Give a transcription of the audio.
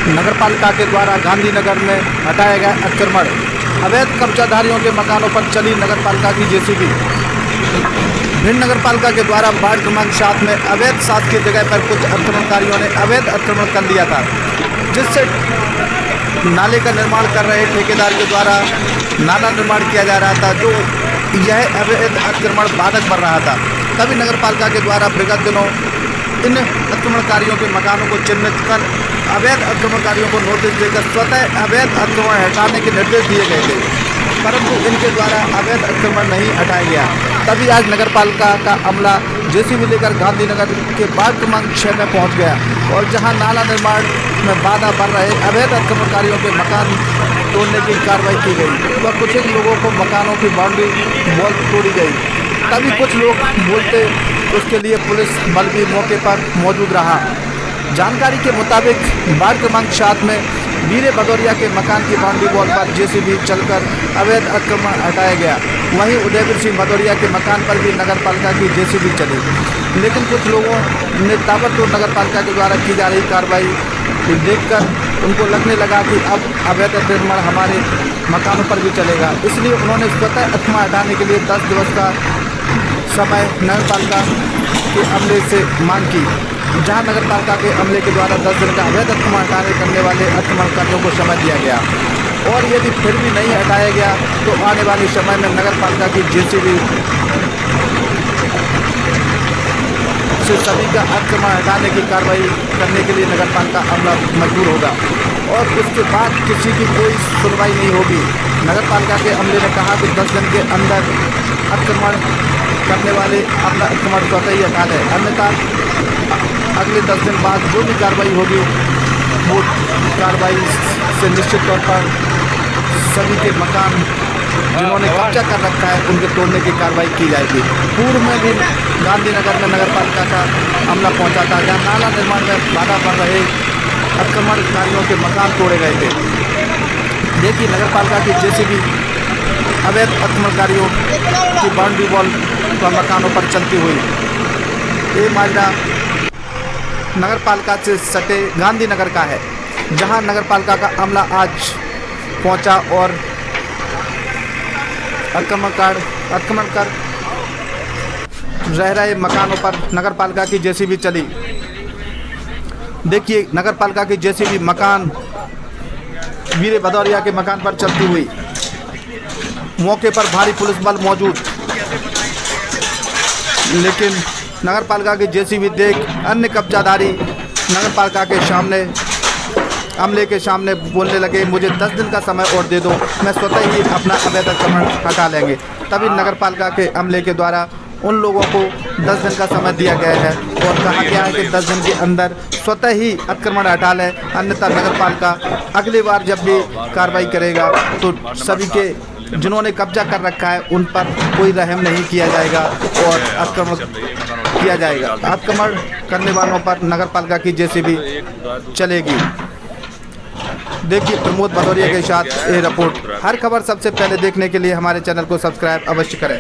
नगरपालिका के द्वारा गांधीनगर में हटाया गया अतिक्रमण। अवैध कब्जाधारियों के मकानों पर चली नगरपालिका की जेसीबी। भिंड नगरपालिका के द्वारा वार्ड क्रमांक 7 में अवैध शासकीय जगह पर कुछ अतिक्रमणकारियों ने अवैध अतिक्रमण कर लिया था, जिससे नाले का निर्माण कर रहे ठेकेदार के द्वारा नाला निर्माण किया जा रहा था, जो यह अवैध अतिक्रमण बाधक बन रहा था। तभी नगरपालिका के द्वारा विगत दिनों इन अतिक्रमणकारियों के मकानों को चिन्हित कर अवैध अतिक्रमणकारियों को नोटिस देकर स्वतः अवैध अतिक्रमण हटाने के निर्देश दिए गए थे, परंतु इनके द्वारा अवैध अतिक्रमण नहीं हटाया गया। तभी आज नगरपालिका का अमला जेसीबी लेकर गांधीनगर के वार्ड क्रमांक 6 में पहुंच गया और जहां नाला निर्माण में बाधा बन रहे अवैध अतिक्रमणकारियों के मकान तोड़ने की कार्रवाई की गई और कुछ एक लोगों को मकानों की बाउंड्री वॉल तोड़ी गई। तभी कुछ लोग बोलते, उसके लिए पुलिस बल भी मौके पर मौजूद रहा। जानकारी के मुताबिक वार्ड क्रमांक 7 में वीरे भदौरिया के मकान की बाउंड्री वॉल पर जेसीबी चलकर अवैध अतिक्रमण हटाया गया। वहीं उदयवीर सिंह भदौरिया के मकान पर भी नगरपालिका की जेसीबी चली, लेकिन कुछ लोगों ने ताबड़तोड़ नगरपालिका के द्वारा की जा रही कार्रवाई देखकर उनको लगने लगा कि अब अवैध अतिक्रमण हमारे मकानों पर भी चलेगा, इसलिए उन्होंने स्वतः अतिक्रमण हटाने के लिए 10 दिवस का समय नगरपालिका के अमले से मांग की, जहां नगरपालिका के अमले के द्वारा 10 दिन का अवैध अतिक्रमण करने वाले अतिक्रमणकारियों को समय दिया गया और यदि फिर भी नहीं हटाया गया तो आने वाले समय में नगरपालिका की जेसीबी से सभी का अतिक्रमण हटाने की कार्रवाई करने के लिए नगरपालिका अमला मजबूर होगा और उसके बाद किसी की कोई सुनवाई नहीं होगी। नगरपालिका के अमले ने कहा कि 10 दिन के अंदर अतिक्रमण करने वाले अपना अतिक्रमण स्वतः ही हटा दें, अन्यथा अगले 10 दिन बाद जो भी कार्रवाई होगी वो कार्रवाई से निश्चित तौर पर सभी के मकान जिन्होंने कब्जा कर रखा है उनके तोड़ने की कार्रवाई की जाएगी। पूर्व में भी गांधीनगर में नगरपालिका का अमला पहुंचा था, जहां नाला निर्माण में बाधा पड़ रहे अतिक्रमणकारियों के मकान तोड़े गए थे। देखिए नगरपालिका की जेसीबी अवैध अतिक्रमणकारियों की बाउंड्री वॉल पर मकानों पर चलती हुई। ये माजरा नगरपालिका से सटे गांधीनगर का है, जहां नगरपालिका का अमला आज पहुंचा और अतिक्रमण कर रह रहे मकानों पर नगरपालिका की जेसीबी चली। देखिए नगरपालिका की जेसीबी मकान वीरे भदौरिया के मकान पर चलती हुई, मौके पर भारी पुलिस बल मौजूद, लेकिन नगरपालिका की जेसीबी देख अन्य कब्जाधारी नगरपालिका के सामने अमले के सामने बोलने लगे, मुझे 10 दिन का समय और दे दो, मैं स्वतः ही अपना अवैध अतिक्रमण हटा लेंगे। तभी नगरपालिका के अमले के द्वारा उन लोगों को 10 दिन का समय दिया गया है और कहा गया है कि 10 दिन के अंदर स्वतः ही अतिक्रमण हटा लें, अन्यथा नगरपालिका अगली बार जब भी कार्रवाई करेगा तो सभी के जिन्होंने कब्जा कर रखा है उन पर कोई रहम नहीं किया जाएगा और अतिक्रमण किया जाएगा। अतिक्रमण करने वालों पर नगरपालिका की जेसीबी चलेगी। देखिए प्रमोद भदौरिया के साथ ये रिपोर्ट। हर खबर सबसे पहले देखने के लिए हमारे चैनल को सब्सक्राइब अवश्य करें।